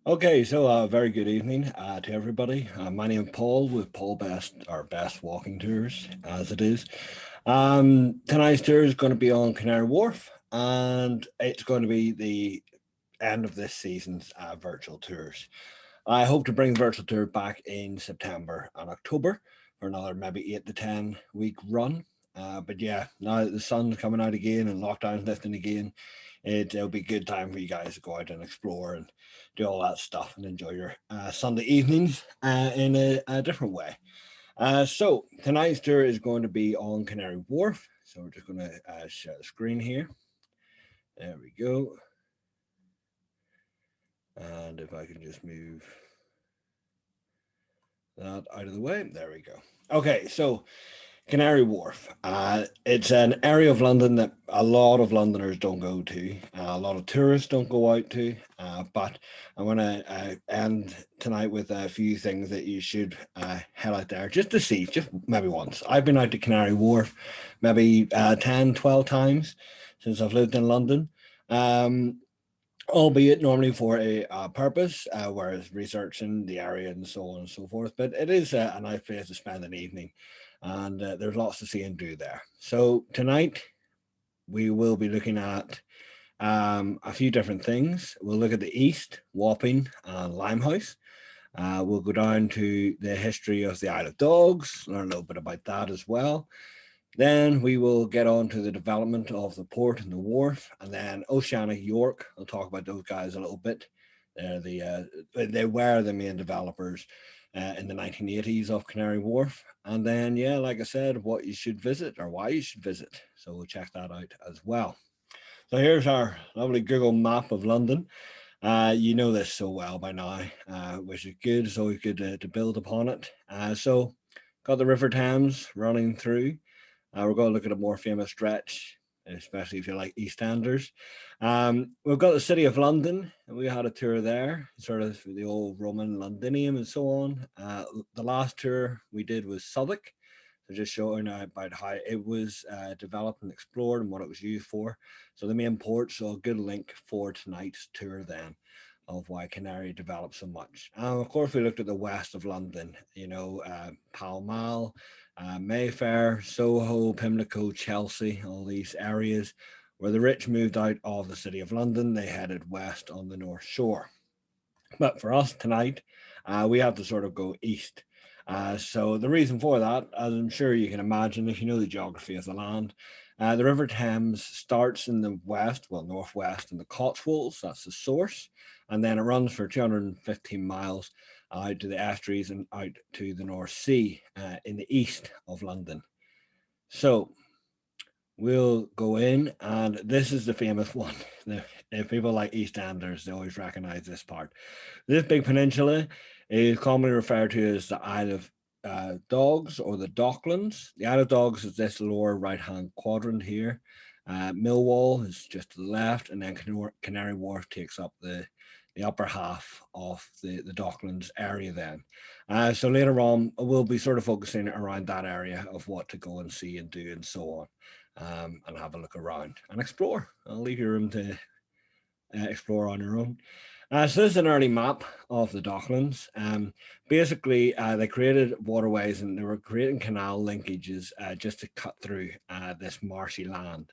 Okay, so very good evening to everybody. My name is Paul with Paul Best, our Best Walking Tours, as it is. Tonight's tour is going to be on Canary Wharf, and it's going to be the end of this season's virtual tours. I hope to bring virtual tour back in September and October for another maybe 8 to 10 week run. But yeah, now that the sun's coming out again and lockdown's lifting again, it'll be a good time for you guys to go out and explore and do all that stuff and enjoy your Sunday evenings in a different way. So tonight's tour is going to be on Canary Wharf. So we're just going to share the screen here. There we go. And if I can just move that out of the way, there we go. Okay, so Canary Wharf. It's an area of London that a lot of Londoners don't go to. A lot of tourists don't go out to. But I'm going to end tonight with a few things that you should head out there just to see, just maybe once. I've been out to Canary Wharf maybe 10, 12 times since I've lived in London. Um, Albeit normally for a purpose, whereas researching the area and so on and so forth. But it is a nice place to spend an evening, and there's lots to see and do there. So tonight we will be looking at a few different things. We'll look at the East, Wapping, and Limehouse. We'll go down to the history of the Isle of Dogs, learn a little bit about that as well. Then we will get on to the development of the port and the wharf, and then Oceanic York. I'll talk about those guys a little bit. They were the main developers in the 1980s of Canary Wharf, and then yeah, like I said, what you should visit or why you should visit. So we'll check that out as well. So here's our lovely Google map of London. You know this so well by now, which is good. It's always good to build upon it. So got the River Thames running through. We're going to look at a more famous stretch, especially if you like EastEnders. We've got the City of London, and we had a tour there, sort of the old Roman Londinium and so on. The last tour we did was Southwark, so just showing about how it was developed and explored and what it was used for. So the main port, so a good link for tonight's tour then of why Canary developed so much. Of course, we looked at the west of London, Pall Mall, Mayfair, Soho, Pimlico, Chelsea, all these areas where the rich moved out of the City of London, they headed west on the North Shore. But for us tonight, we have to sort of go east. So the reason for that, as I'm sure you can imagine, if you know the geography of the land, the River Thames starts in the west, well, northwest in the Cotswolds, that's the source, and then it runs for 215 miles out to the estuaries and out to the North Sea in the east of London. So we'll go in, and this is the famous one. If people like EastEnders, they always recognize this part. This big peninsula is commonly referred to as the Isle of Dogs or the Docklands. The Isle of Dogs is this lower right hand quadrant here. Millwall is just to the left, and then Canary Wharf takes up the upper half of the Docklands area then. So later on, we'll be sort of focusing around that area of what to go and see and do and so on, and have a look around and explore. I'll leave you room to explore on your own. So this is an early map of the Docklands. Basically, they created waterways and they were creating canal linkages just to cut through this marshy land.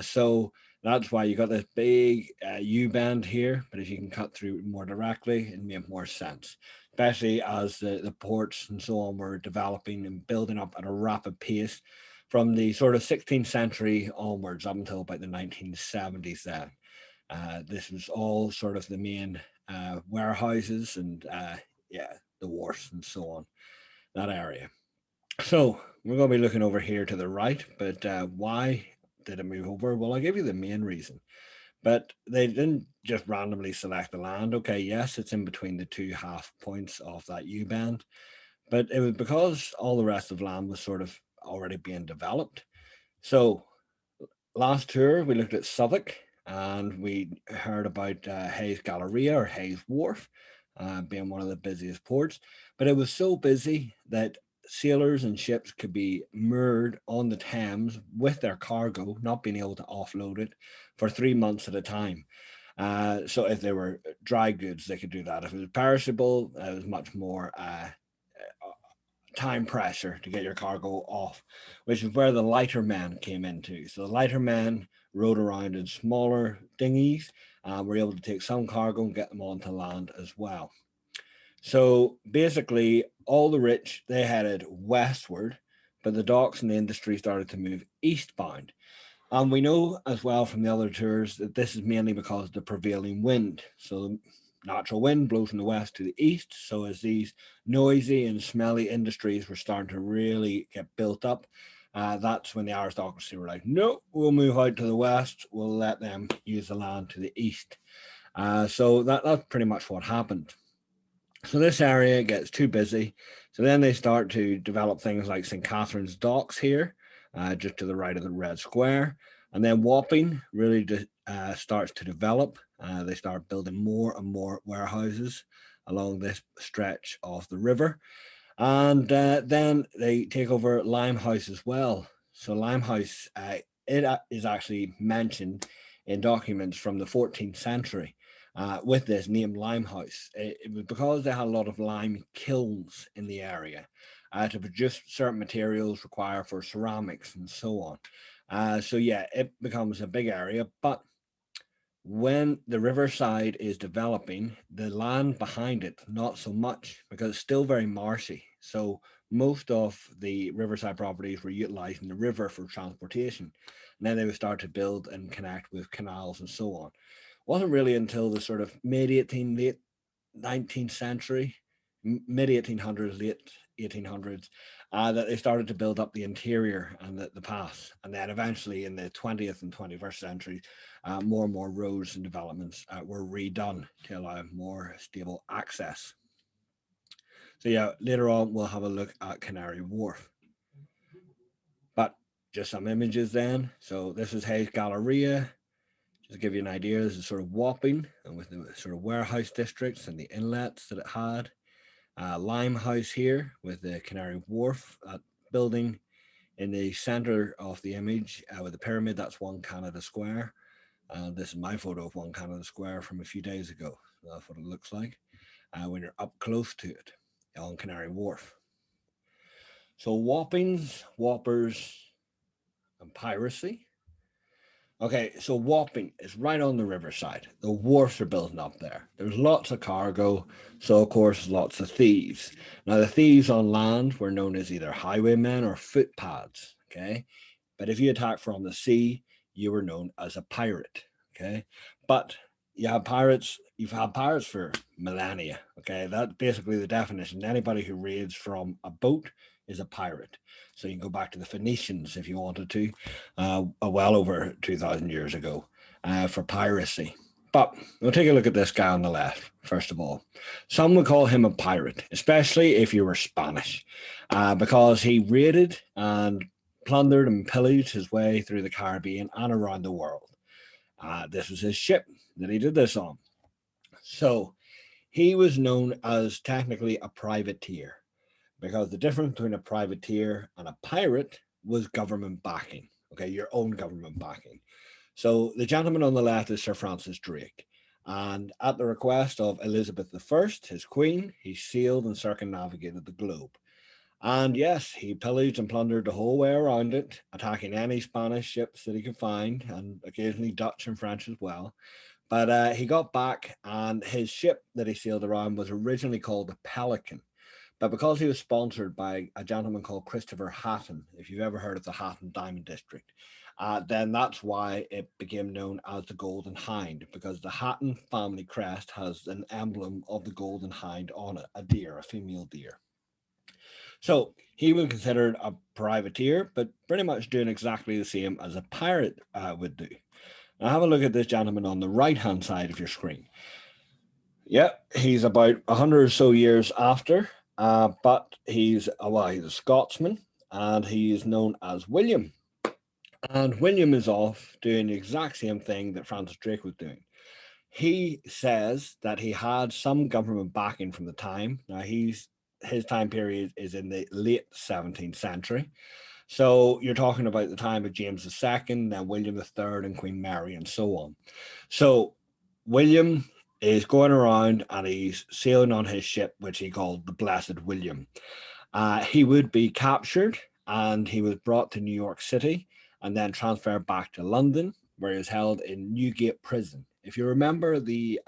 So that's why you got this big U bend here. But if you can cut through more directly, it makes more sense, especially as the ports and so on were developing and building up at a rapid pace from the sort of 16th century onwards up until about the 1970s. Then this was all sort of the main warehouses and yeah, the wharfs and so on, that area. So we're going to be looking over here to the right, but why did it move over? Well, I'll give you the main reason. But they didn't just randomly select the land. Okay, yes, it's in between the two half points of that U bend, but it was because all the rest of land was sort of already being developed. So last tour we looked at Southwark and we heard about Hayes Galleria or Hayes Wharf being one of the busiest ports. But it was so busy that sailors and ships could be moored on the Thames with their cargo, not being able to offload it for 3 months at a time. So if they were dry goods, they could do that. If it was perishable, it was much more time pressure to get your cargo off, which is where the lighter men came into. So the lighter men rode around in smaller dinghies and were able to take some cargo and get them onto land as well. So basically, all the rich they headed westward, but the docks and the industry started to move eastbound. And we know as well from the other tours that this is mainly because of the prevailing wind. So the natural wind blows from the west to the east. So as these noisy and smelly industries were starting to really get built up, that's when the aristocracy were like, no, we'll move out to the west. We'll let them use the land to the east. So that's pretty much what happened. So this area gets too busy. So then they start to develop things like St. Catherine's Docks here, just to the right of the Red Square. And then Wapping really starts to develop. They start building more and more warehouses along this stretch of the river. And then they take over Limehouse as well. So Limehouse, it is actually mentioned in documents from the 14th century with this name Limehouse. It was because they had a lot of lime kilns in the area to produce certain materials required for ceramics and so on. So yeah, it becomes a big area, but when the riverside is developing, the land behind it, not so much because it's still very marshy. So most of the riverside properties were utilizing the river for transportation. And then they would start to build and connect with canals and so on. Wasn't really until the sort of mid 18, late 19th century, mid 1800s, late 1800s, that they started to build up the interior and the paths. And then eventually in the 20th and 21st centuries, more and more roads and developments were redone to allow more stable access. So yeah, later on we'll have a look at Canary Wharf. But just some images then. So this is Hayes Galleria. Just to give you an idea, this is sort of Wapping and with the sort of warehouse districts and the inlets that it had. Limehouse here with the Canary Wharf building in the center of the image with the pyramid. That's One Canada Square. This is my photo of One Canada Square from a few days ago. That's what it looks like when you're up close to it on Canary Wharf. So Whoppings, Whoppers, and piracy. Okay, so Wapping is right on the riverside. The wharfs are building up there. There's lots of cargo, so of course lots of thieves. Now the thieves on land were known as either highwaymen or footpads. Okay, but if you attack from the sea, you were known as a pirate. Okay, but you've had pirates for millennia. Okay, that's basically the definition. Anybody who raids from a boat is a pirate. So you can go back to the Phoenicians if you wanted to, well over 2,000 years ago, for piracy. But we'll take a look at this guy on the left, first of all. Some would call him a pirate, especially if you were Spanish, because he raided and plundered and pillaged his way through the Caribbean and around the world. This was his ship that he did this on. So he was known as technically a privateer because the difference between a privateer and a pirate was government backing. Okay, your own government backing. So the gentleman on the left is Sir Francis Drake. And at the request of Elizabeth I, his queen, he sailed and circumnavigated the globe. And yes, he pillaged and plundered the whole way around it, attacking any Spanish ships that he could find, and occasionally Dutch and French as well. But he got back, and his ship that he sailed around was originally called the Pelican. But because he was sponsored by a gentleman called Christopher Hatton, if you've ever heard of the Hatton Diamond District, then that's why it became known as the Golden Hind, because the Hatton family crest has an emblem of the Golden Hind on it, a deer, a female deer. So he was considered a privateer, but pretty much doing exactly the same as a pirate would do. Now have a look at this gentleman on the right-hand side of your screen. Yeah, he's about 100 or so years after, but he's a Scotsman, and he is known as William. And William is off doing the exact same thing that Francis Drake was doing. He says that he had some government backing from the time. Now his time period is in the late 17th century. So you're talking about the time of James II, then William III and Queen Mary and so on. So William is going around and he's sailing on his ship, which he called the Blessed William. He would be captured and he was brought to New York City and then transferred back to London, where he was held in Newgate Prison. If you remember the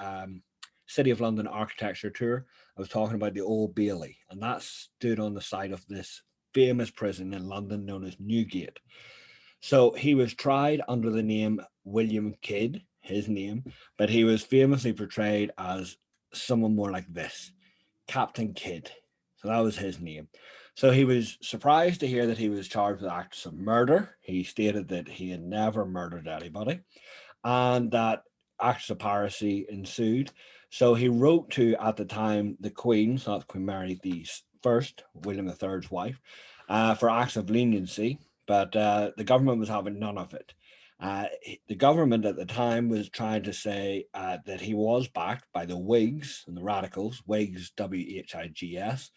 City of London architecture tour, I was talking about the Old Bailey, and that stood on the site of this famous prison in London known as Newgate. So he was tried under the name William Kidd, his name, but he was famously portrayed as someone more like this, Captain Kidd. So that was his name. So he was surprised to hear that he was charged with acts of murder. He stated that he had never murdered anybody and that acts of piracy ensued. So he wrote to, at the time, the Queen, so that's Queen Mary the First, William III's wife, for acts of leniency, but the government was having none of it. The government at the time was trying to say that he was backed by the Whigs and the Radicals, Whigs, WHIGS,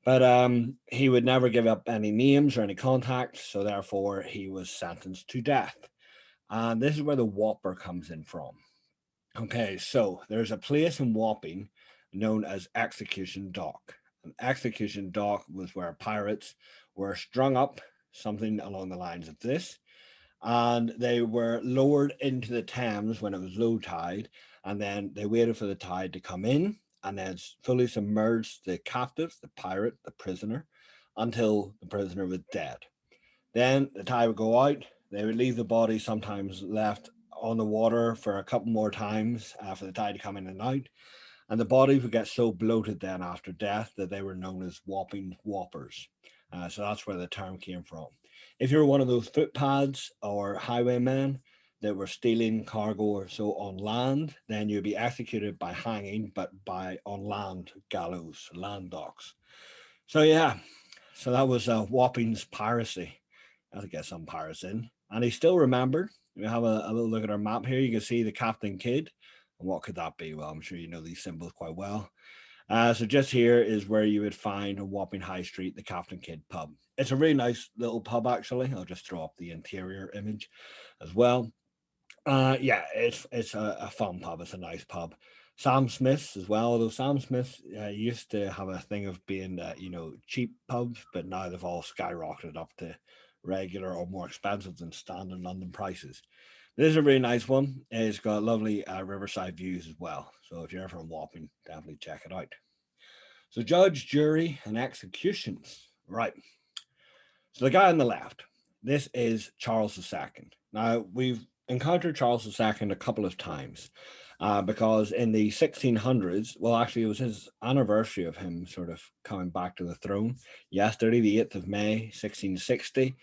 but he would never give up any names or any contacts, so therefore he was sentenced to death. And this is where the Whopper comes in from. Okay, so there's a place in Wapping known as Execution Dock. An execution dock was where pirates were strung up, something along the lines of this, and they were lowered into the Thames when it was low tide, and then they waited for the tide to come in, and then fully submerged the captive, the pirate, the prisoner, until the prisoner was dead. Then the tide would go out. They would leave the body sometimes left on the water for a couple more times for the tide to come in and out. And the bodies would get so bloated then after death that they were known as whopping whoppers. So that's where the term came from. If you're one of those footpads or highwaymen that were stealing cargo or so on land, then you'd be executed by hanging, but by on land gallows, land docks. So yeah, so that was Wapping's piracy. I to get some pirates in. And he's still remembered. We have a little look at our map here. You can see the Captain Kidd. And what could that be? Well, I'm sure you know these symbols quite well. So just here is where you would find on Wapping High Street, the Captain Kidd pub. It's a really nice little pub, actually. I'll just throw up the interior image as well. Yeah, it's a fun pub. It's a nice pub. Sam Smith's as well. Although Sam Smith's used to have a thing of being, cheap pubs, but now they've all skyrocketed up to regular or more expensive than standard London prices. This is a really nice one. It's got lovely riverside views as well. So if you're ever in Wapping, definitely check it out. So judge, jury, and executions. Right. So the guy on the left, this is Charles II. Now we've encountered Charles II a couple of times because in the 1600s, well, actually, it was his anniversary of him sort of coming back to the throne. Yesterday, the 8th of May, 1660,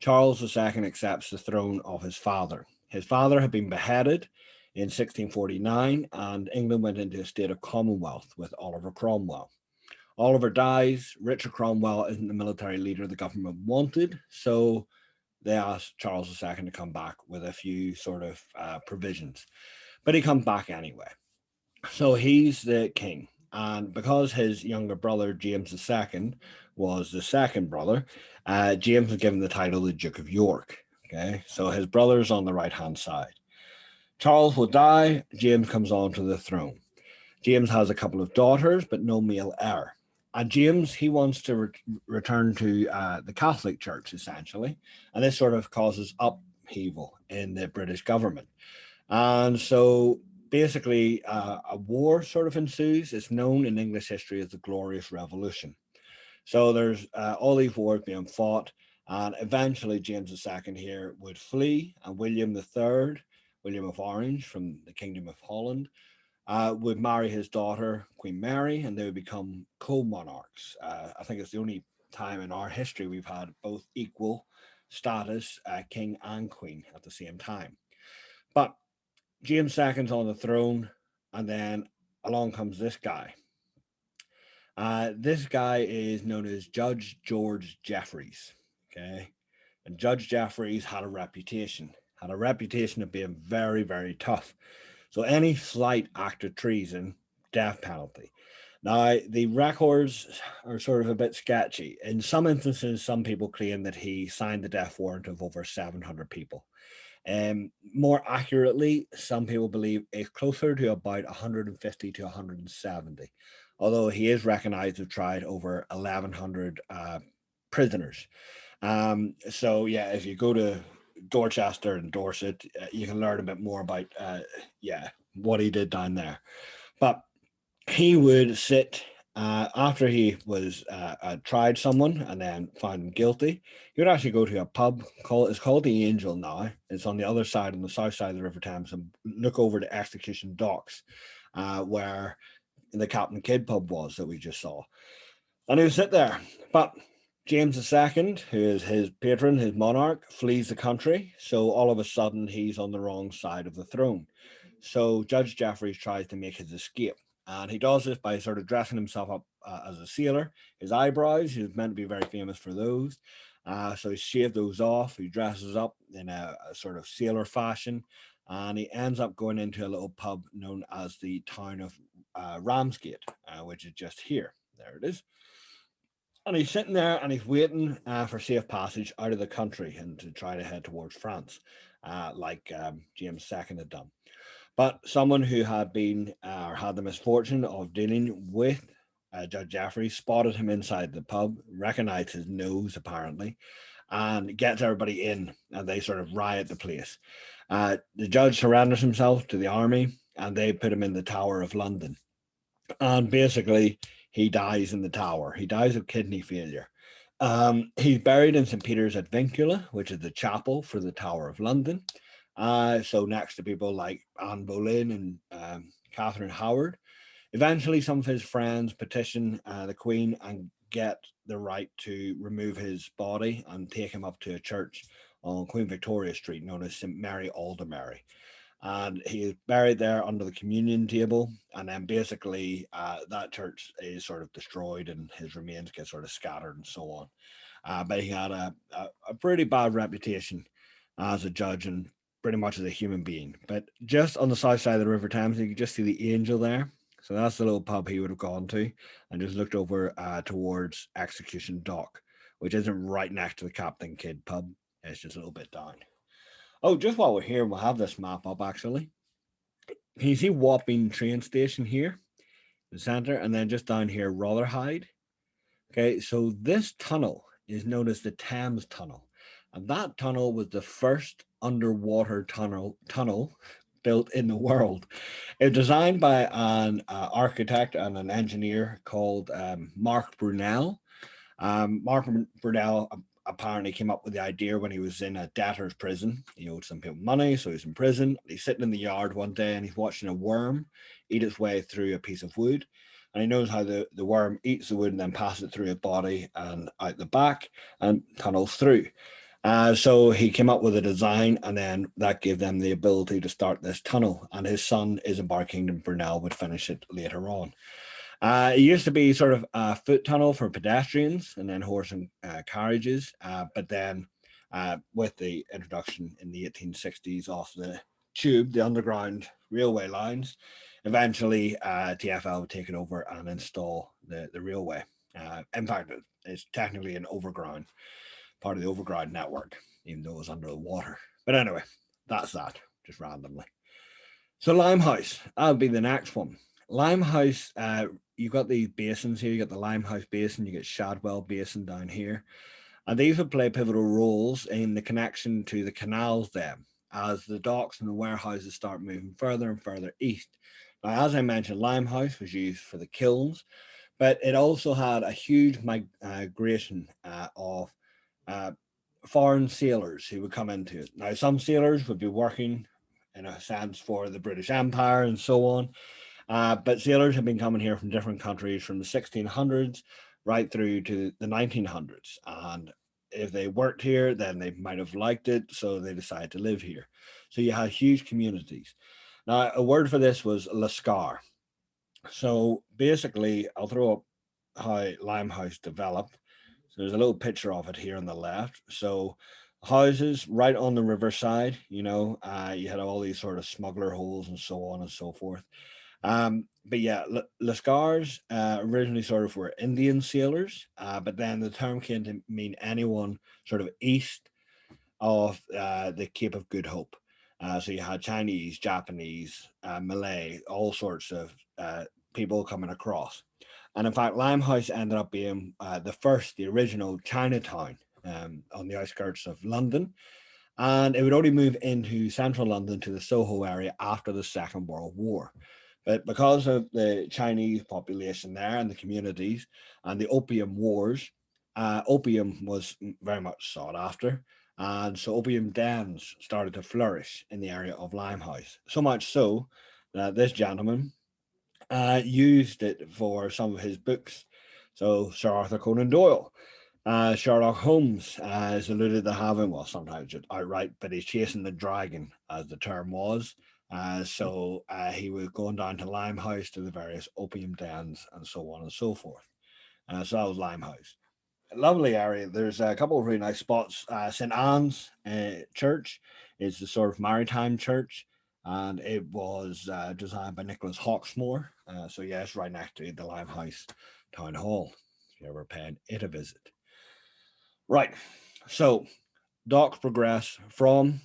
Charles II accepts the throne of his father. His father had been beheaded in 1649, and England went into a state of Commonwealth with Oliver Cromwell. Oliver dies. Richard Cromwell isn't the military leader the government wanted, so they asked Charles II to come back with a few sort of provisions. But he comes back anyway. So he's the king. And because his younger brother, James II, was the second brother, James was given the title the Duke of York. Okay, so his brother's on the right hand side. Charles will die. James comes on to the throne. James has a couple of daughters, but no male heir. And James, he wants to return to the Catholic Church, essentially. And this sort of causes upheaval in the British government. And so basically, a war sort of ensues. It's known in English history as the Glorious Revolution. So there's all these wars being fought. And eventually, James II here would flee, and William III, William of Orange from the Kingdom of Holland, would marry his daughter, Queen Mary, and they would become co-monarchs. I think it's the only time in our history we've had both equal status, king and queen, at the same time. But James II's on the throne, and then along comes this guy. This guy is known as Judge George Jeffreys. Okay, and Judge Jeffreys had a reputation of being very, very tough. So any slight act of treason, death penalty. Now, the records are sort of a bit sketchy. In some instances, some people claim that he signed the death warrant of over 700 people. More accurately, some people believe it's closer to about 150 to 170, although he is recognized to have tried over 1,100 prisoners. So yeah, if you go to Dorchester and Dorset, you can learn a bit more about yeah, what he did down there. But he would sit after he was tried someone and then found him guilty. He would actually go to a pub called it's called the Angel now. It's on the other side, on the south side of the River Thames, and look over the Execution Docks, where the Captain Kidd pub was that we just saw. And he would sit there. But James II, who is his patron, his monarch, flees the country. So all of a sudden, he's on the wrong side of the throne. So Judge Jeffreys tries to make his escape. And he does this by sort of dressing himself up as a sailor. His eyebrows, he's meant to be very famous for those. So he shaved those off. He dresses up in a sort of sailor fashion. And he ends up going into a little pub known as the town of Ramsgate, which is just here. There it is. And he's sitting there and he's waiting for safe passage out of the country and to try to head towards France, like James II had done. But someone who had been or had the misfortune of dealing with Judge Jeffrey spotted him inside the pub, recognized his nose apparently, and gets everybody in, and they sort of riot the place. The judge surrenders himself to the army, and they put him in the Tower of London. And basically, he dies in the Tower. He dies of kidney failure. He's buried in St. Peter's at Vincula, which is the chapel for the Tower of London. So next to people like Anne Boleyn and Catherine Howard. Eventually, some of his friends petition the Queen and get the right to remove his body and take him up to a church on Queen Victoria Street known as St. Mary Aldermary. And he is buried there under the communion table. And then basically, that church is sort of destroyed and his remains get sort of scattered and so on. But he had a pretty bad reputation as a judge and pretty much as a human being. But just on the south side of the River Thames, you can just see the Angel there. So that's the little pub he would have gone to and just looked over towards Execution Dock, which isn't right next to the Captain Kidd pub. It's just a little bit down. Oh, just while we're here, we'll have this map up actually. Can you see Wapping train station here, the center, and then just down here, Rotherhithe? Okay, so this tunnel is known as the Thames Tunnel, and that tunnel was the first underwater tunnel built in the world. It was designed by an architect and an engineer called Mark Brunel. Mark Brunel apparently came up with the idea when he was in a debtor's prison. He owed some people money, so he's in prison. He's sitting in the yard one day and he's watching a worm eat its way through a piece of wood. And he knows how the worm eats the wood and then passes it through his body and out the back and tunnels through. So he came up with a design, and then that gave them the ability to start this tunnel. And his son, Isambard Kingdom Brunel, would finish it later on. It used to be sort of a foot tunnel for pedestrians and then horse and carriages. But then with the introduction in the 1860s of the tube, the underground railway lines, eventually TfL would take it over and install the railway. In fact, it's technically an overground, part of the overground network, even though it's under the water. But anyway, that's that, just randomly. So Limehouse, that'll be the next one. Limehouse, you've got these basins here. You got the Limehouse Basin, you get Shadwell Basin down here. And these would play pivotal roles in the connection to the canals then, as the docks and the warehouses start moving further and further east. Now, as I mentioned, Limehouse was used for the kilns, but it also had a huge migration of uh, foreign sailors who would come into it. Now, some sailors would be working in a sense for the British Empire and so on. But sailors have been coming here from different countries from the 1600s right through to the 1900s. And if they worked here, then they might have liked it, so they decided to live here. So you had huge communities. Now, a word for this was Lascar. So basically, I'll throw up how Limehouse developed. So there's a little picture of it here on the left. So houses right on the riverside, you had all these sort of smuggler holes and so on and so forth. But yeah, Lascars originally sort of were Indian sailors, but then the term came to mean anyone sort of east of the Cape of Good Hope. So you had Chinese, Japanese, Malay, all sorts of people coming across. And in fact, Limehouse ended up being the original Chinatown on the outskirts of London. And it would only move into central London to the Soho area after the Second World War. But because of the Chinese population there and the communities and the opium wars, opium was very much sought after. And so opium dens started to flourish in the area of Limehouse. So much so that this gentleman used it for some of his books. So Sir Arthur Conan Doyle, Sherlock Holmes is alluded to having, well, sometimes just outright, but he's chasing the dragon, as the term was. So he was going down to Limehouse to the various opium dens and so on and so forth. So that was Limehouse. Lovely area. There's a couple of really nice spots. St. Anne's Church is the sort of maritime church, and it was designed by Nicholas Hawksmoor. So, yes, right next to the Limehouse Town Hall, if you're ever paying it a visit. Right. So docks progress from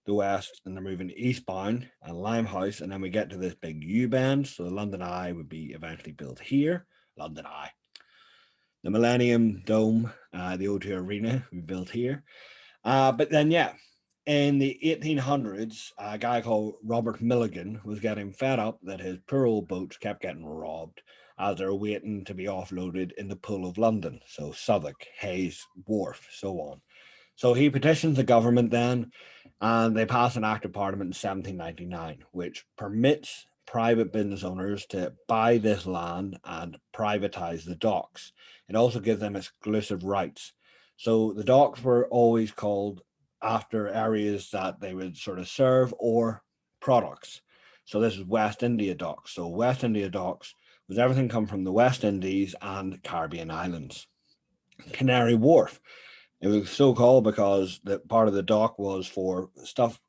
the west and they're moving eastbound and Limehouse, and then we get to this big U bend. So the London Eye would be eventually built here. London Eye. The Millennium Dome, the O2 Arena, we built here. But then, yeah, in the 1800s, a guy called Robert Milligan was getting fed up that his poor old boats kept getting robbed as they're waiting to be offloaded in the Pool of London. So Southwark, Hayes Wharf, so on. So he petitions the government then, and they pass an act of parliament in 1799, which permits private business owners to buy this land and privatize the docks. It also gives them exclusive rights. So the docks were always called after areas that they would sort of serve or products. So this is West India Docks. So West India Docks was everything come from the West Indies and Caribbean islands. Canary Wharf, it was so called because the part of the dock was for stuff,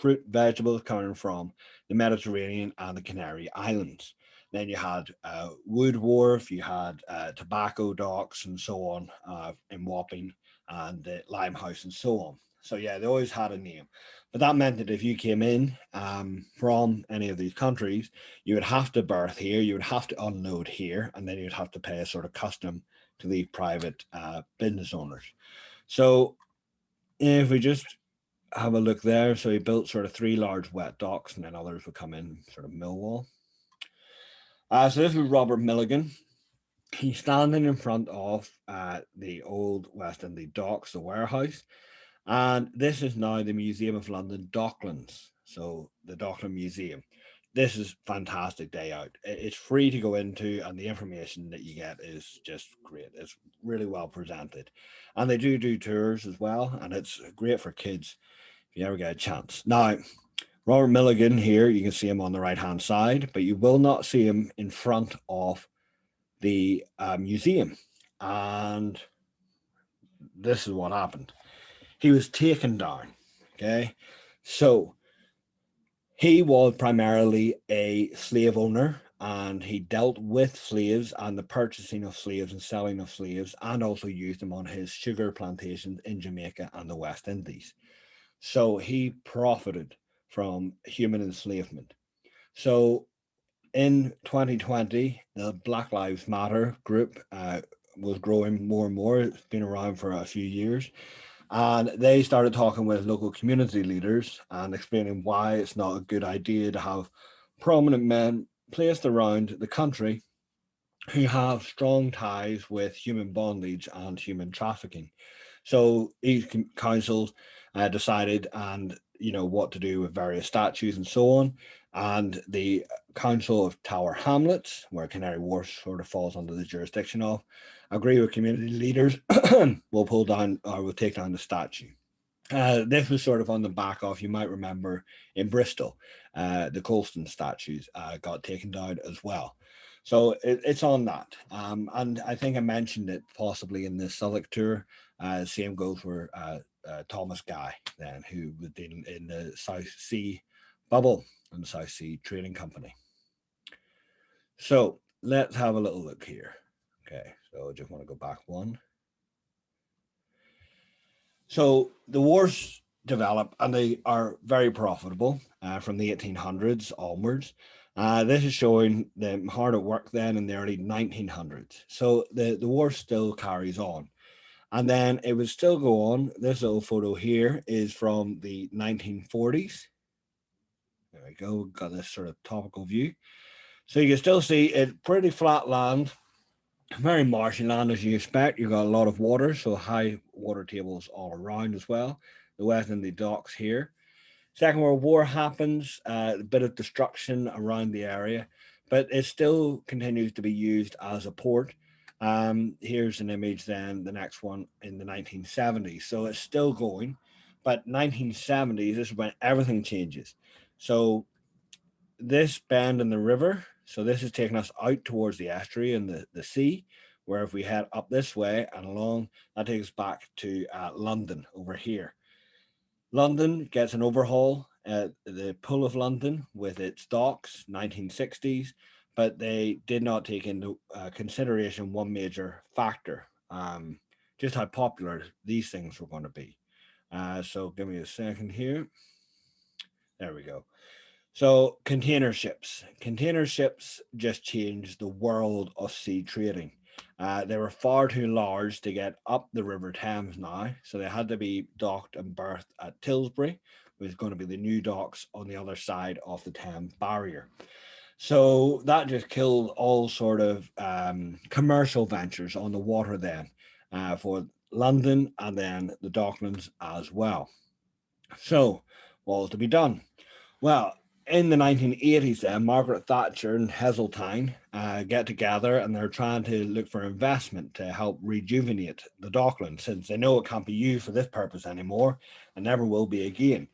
fruit, vegetables coming from the Mediterranean and the Canary Islands. Then you had Wood Wharf, you had tobacco docks, and so on in Wapping and the Limehouse and so on. So yeah, they always had a name, but that meant that if you came in from any of these countries, you would have to berth here, you would have to unload here, and then you'd have to pay a sort of custom to the private business owners. So if we just have a look there, so he built sort of three large wet docks, and then others would come in sort of Millwall. So this was Robert Milligan. He's standing in front of the old West India docks, the warehouse, and this is now the Museum of London Docklands. So the Dockland Museum. This is fantastic day out. It's free to go into, and the information that you get is just great. It's really well presented, and they do tours as well, and it's great for kids if you ever get a chance. Now, Robert Milligan here, you can see him on the right hand side, but you will not see him in front of the museum. And this is what happened. He was taken down. Okay. So he was primarily a slave owner and he dealt with slaves and the purchasing of slaves and selling of slaves and also used them on his sugar plantations in Jamaica and the West Indies. So he profited from human enslavement. So in 2020, the Black Lives Matter group was growing more and more. It's been around for a few years. And they started talking with local community leaders and explaining why it's not a good idea to have prominent men placed around the country who have strong ties with human bondage and human trafficking. So each council decided and what to do with various statues and so on. And the Council of Tower Hamlets, where Canary Wharf sort of falls under the jurisdiction of, agree with community leaders will pull down or will take down the statue. This was sort of on the back of, you might remember, in Bristol, the Colston statues got taken down as well. So it's on that. And I think I mentioned it possibly in the Southwark tour. Same goes for Thomas Guy, then, who was dealing in the South Sea bubble and the South Sea Trading Company. So let's have a little look here. Okay, so I just want to go back one. So the wharves develop and they are very profitable from the 1800s onwards. This is showing them hard at work then in the early 1900s. So the wharf still carries on. And then it would still go on. This little photo here is from the 1940s. There we go. Got this sort of topical view. So you can still see it pretty flat land, very marshy land as you expect. You've got a lot of water, so high water tables all around as well. The West India docks here. Second World War happens, a bit of destruction around the area, but it still continues to be used as a port. Here's an image then, the next one in the 1970s. So it's still going, but 1970s is when everything changes. So this bend in the river, so this is taking us out towards the estuary and the sea, where if we head up this way and along, that takes us back to London over here. London gets an overhaul at the Pull of London with its docks, 1960s, but they did not take into consideration one major factor, just how popular these things were going to be. So give me a second here. There we go. So container ships just changed the world of sea trading. They were far too large to get up the River Thames now, so they had to be docked and berthed at Tilbury, which is going to be the new docks on the other side of the Thames barrier. So that just killed all sort of commercial ventures on the water then for London and then the Docklands as well. So what was to be done? Well, in the 1980s, Margaret Thatcher and Heseltine get together and they're trying to look for investment to help rejuvenate the Docklands since they know it can't be used for this purpose anymore and never will be again.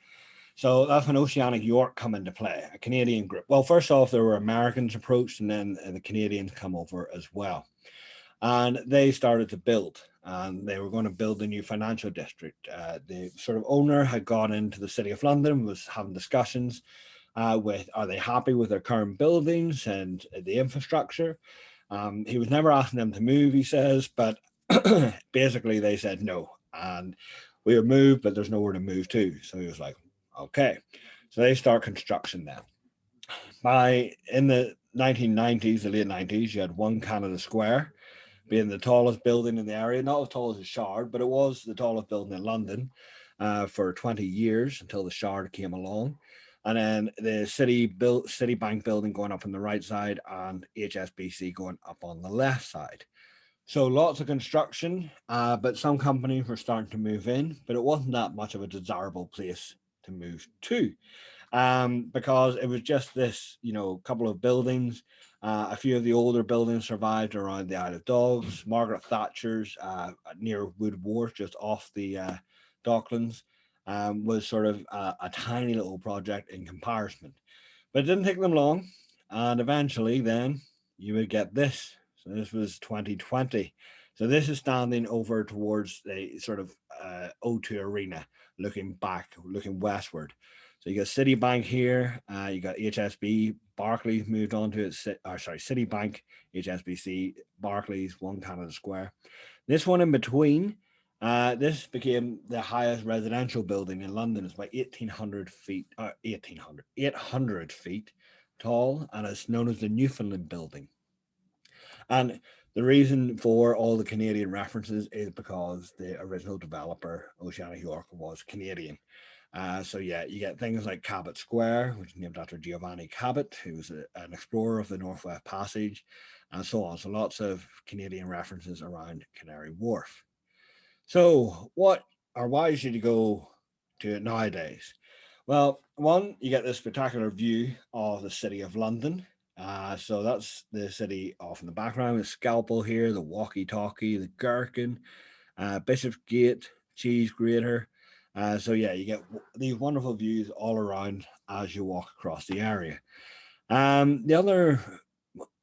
So that's when Oceanic York come into play, a Canadian group. Well, first off, there were Americans approached and then the Canadians come over as well. And they started to build and they were going to build the new financial district. The sort of owner had gone into the city of London, was having discussions with are they happy with their current buildings and the infrastructure. He was never asking them to move, he says, but basically they said no. And we would move, but there's nowhere to move to. So he was like, okay. So they start construction then. By in the 1990s, the late 90s, you had One Canada Square being the tallest building in the area, not as tall as the Shard, but it was the tallest building in London for 20 years until the Shard came along. And then the Citibank building going up on the right side and HSBC going up on the left side. So lots of construction, but some companies were starting to move in, but it wasn't that much of a desirable place to move to because it was just this, couple of buildings. A few of the older buildings survived around the Isle of Dogs. Margaret Thatcher's near Wood Wharf, just off the Docklands, was sort of a tiny little project in comparison. But it didn't take them long, and eventually, then you would get this. So this was 2020. So this is standing over towards the sort of O2 Arena, looking back, looking westward. So you got Citibank here, you got HSB, Barclays moved on to it, Citibank, HSBC, Barclays, One Canada Square. This one in between, this became the highest residential building in London. It's about 1,800 feet, 800 feet tall, and it's known as the Newfoundland Building. And the reason for all the Canadian references is because the original developer, Oceanic York, was Canadian. So yeah, you get things like Cabot Square, which is named after Giovanni Cabot, who was an explorer of the Northwest Passage, and so on. So lots of Canadian references around Canary Wharf. So what or why should you go to it nowadays? Well, one, you get this spectacular view of the city of London. So that's the city off in the background, the Scalpel here, the walkie-talkie, the Gherkin, Bishopsgate, Cheese Grater. So yeah, you get these wonderful views all around as you walk across the area. The other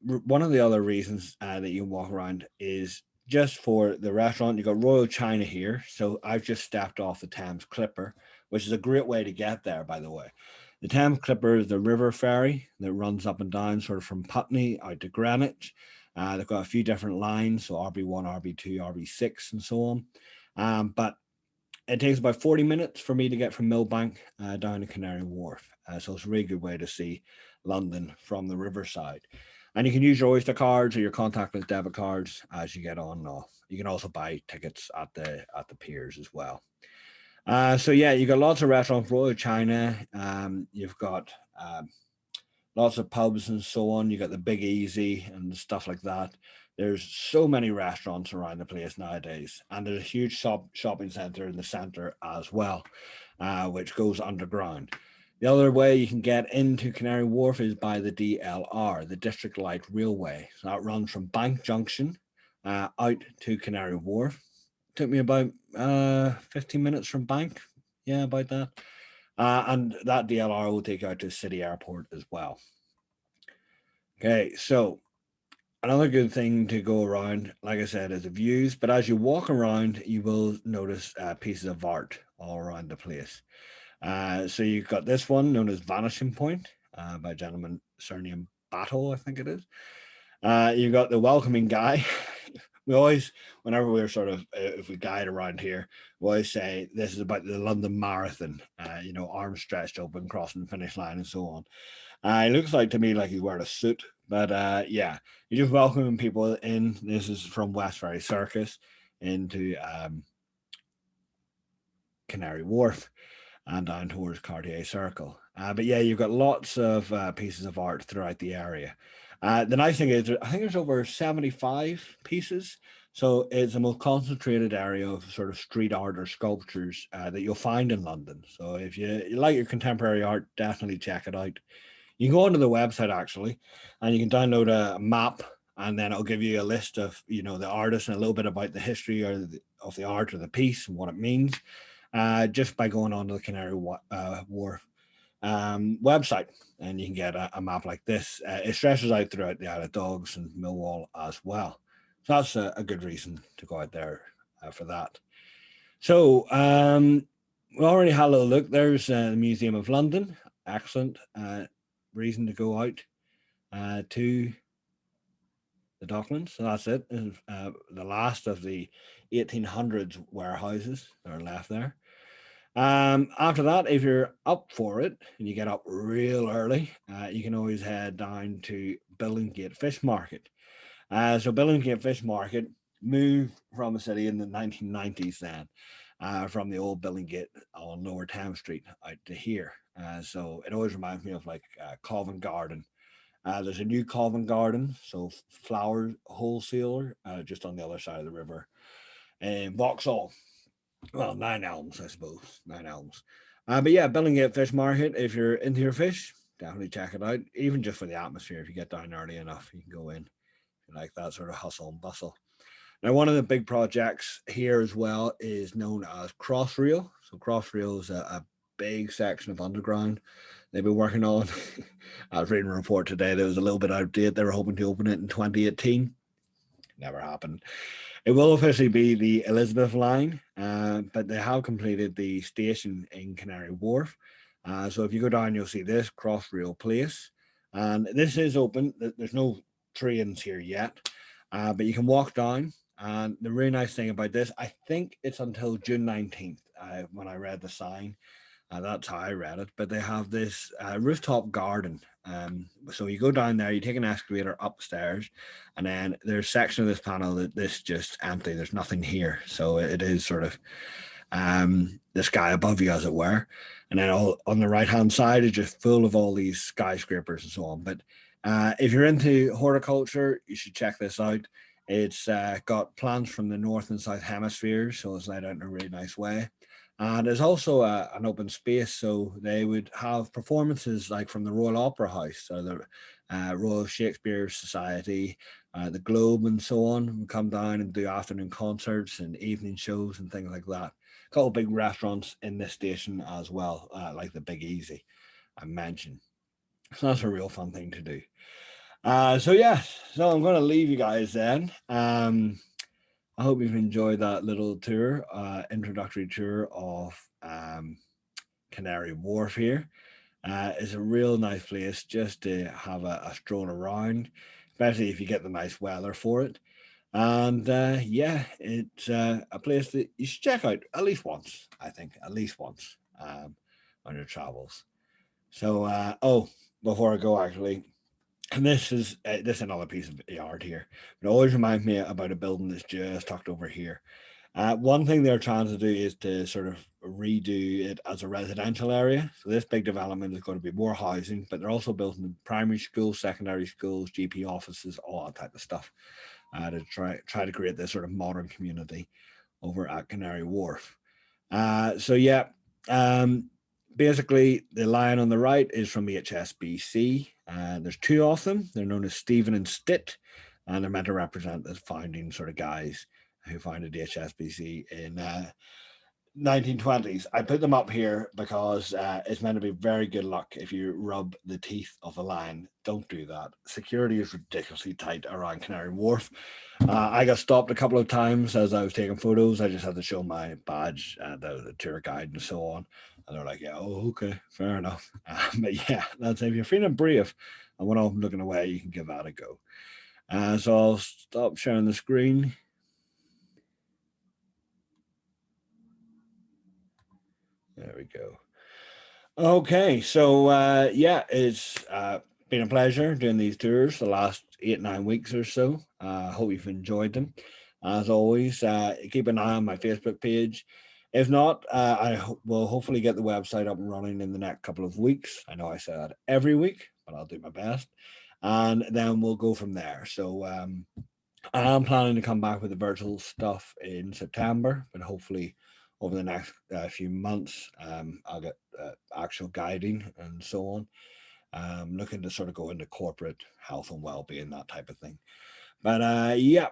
one of the other reasons that you can walk around is just for the restaurant. You got Royal China here, so I've just stepped off the Thames Clipper, which is a great way to get there, by the way. The Thames Clipper is the river ferry that runs up and down, sort of from Putney out to Greenwich. They've got a few different lines, so RB1, RB2, RB6, and so on. But it takes about 40 minutes for me to get from Millbank down to Canary Wharf. So it's a really good way to see London from the riverside. And you can use your Oyster cards or your contactless debit cards as you get on and off. You can also buy tickets at the piers as well. So yeah, you got lots of restaurants, Royal China. You've got lots of pubs and so on. You got the Big Easy and stuff like that. There's so many restaurants around the place nowadays, and there's a huge shopping center in the center as well, which goes underground. The other way you can get into Canary Wharf is by the DLR, the District Light Railway. So that runs from Bank Junction out to Canary Wharf. Took me about 15 minutes from Bank. Yeah, about that. And that DLR will take you out to City Airport as well. Okay, so another good thing to go around, like I said, is the views. But as you walk around, you will notice pieces of art all around the place. So you've got this one known as Vanishing Point by a gentleman surnamed Battle, I think it is. You've got the Welcoming Guy. We always, whenever we're sort of, if we guide around here, we always say this is about the London Marathon, arms stretched open, crossing the finish line and so on. It looks like to me like he's wearing a suit, but yeah, you're just welcoming people in. This is from Westbury Circus into Canary Wharf and down towards Cartier Circle. But yeah, you've got lots of pieces of art throughout the area. The nice thing is, I think there's over 75 pieces. So it's the most concentrated area of sort of street art or sculptures that you'll find in London. So if you like your contemporary art, definitely check it out. You can go onto the website actually, and you can download a map, and then it'll give you a list of the artist and a little bit about the history of the art or the piece and what it means, just by going onto the Canary Wharf website, and you can get a map like this. It stretches out throughout the Isle of Dogs and Millwall as well, so that's a good reason to go out there for that. So we already had a little look. There's the Museum of London. Excellent reason to go out to the Docklands. So that's it. The last of the 1800s warehouses that are left there. After that, if you're up for it and you get up real early, you can always head down to Billingsgate Fish Market. So Billingsgate Fish Market moved from the city in the 1990s then, from the old Billingsgate on Lower Thames Street out to here. So it always reminds me of like Covent Garden. There's a new Covent Garden, so flower wholesaler, just on the other side of the river. And Vauxhall, well, Nine Elms, I suppose. Nine Elms. But yeah, Billingsgate Fish Market, if you're into your fish, definitely check it out. Even just for the atmosphere, if you get down early enough, you can go in. If you like that sort of hustle and bustle. Now, one of the big projects here as well is known as Crossrail. So Crossrail is a big section of underground they've been working on. I was reading a report today that was a little bit out of date. They were hoping to open it in 2018. Never happened. It will officially be the Elizabeth line, but they have completed the station in Canary Wharf. So if you go down, you'll see this Crossrail Place. And this is open. There's no trains here yet, but you can walk down. And the really nice thing about this, I think it's until June 19th when I read the sign. That's how I read it. But they have this rooftop garden. So you go down there, you take an excavator upstairs, and then there's a section of this panel that this just empty. There's nothing here. So it is sort of the sky above you, as it were. And then all on the right hand side is just full of all these skyscrapers and so on. But if you're into horticulture, you should check this out. It's got plants from the north and south hemispheres, so it's laid out in a really nice way. And there's also an open space, so they would have performances like from the Royal Opera House or the Royal Shakespeare Society, the Globe, and so on. Would come down and do afternoon concerts and evening shows and things like that. A couple of big restaurants in this station as well, like the Big Easy I mentioned. So that's a real fun thing to do. So yeah, so I'm going to leave you guys then. I hope you've enjoyed that little tour, introductory tour of Canary Wharf here. It's a real nice place just to have a stroll around, especially if you get the nice weather for it. And yeah, it's a place that you should check out at least once. I think at least once on your travels. So, oh, before I go, actually, and this is another piece of art here. It always reminds me about a building that's just tucked over here. One thing they're trying to do is to sort of redo it as a residential area. So this big development is going to be more housing, but they're also building primary schools, secondary schools, GP offices, all that type of stuff, to try to create this sort of modern community over at Canary Wharf. So yeah, um, basically the line on the right is from HSBC. There's two of them. They're known as Stephen and Stitt, and they're meant to represent the founding sort of guys who founded the HSBC in 1920s. I put them up here because it's meant to be very good luck if you rub the teeth of a lion. Don't do that. Security is ridiculously tight around Canary Wharf. I got stopped a couple of times as I was taking photos. I just had to show my badge and the tour guide and so on. And they're like, yeah, oh, okay, fair enough. But yeah, that's if you're feeling brave and one of them looking away, you can give that a go. So I'll stop sharing the screen. There we go. Okay, so yeah, it's been a pleasure doing these tours the last 8 9 weeks or so. Hope you've enjoyed them. As always, keep an eye on my Facebook page. If not, will hopefully get the website up and running in the next couple of weeks. I know I say that every week, but I'll do my best, and then we'll go from there. So I'm planning to come back with the virtual stuff in September, but hopefully over the next few months, I'll get actual guiding and so on. Looking to sort of go into corporate health and well-being, that type of thing. But yeah,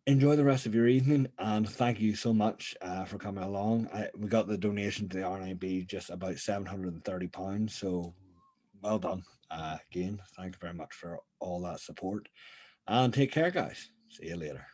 enjoy the rest of your evening, and thank you so much for coming along. We got the donation to the RNIB just about £730, so well done again. Thank you very much for all that support, and take care, guys. See you later.